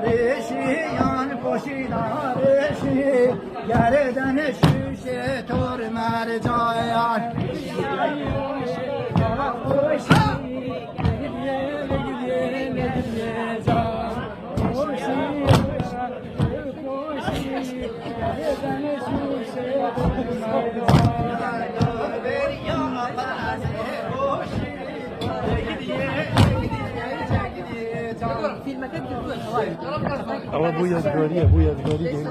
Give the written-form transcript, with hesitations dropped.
Reşiyan poşida reşi yerden şüşe tor mercayan Ama bu yazgari değil.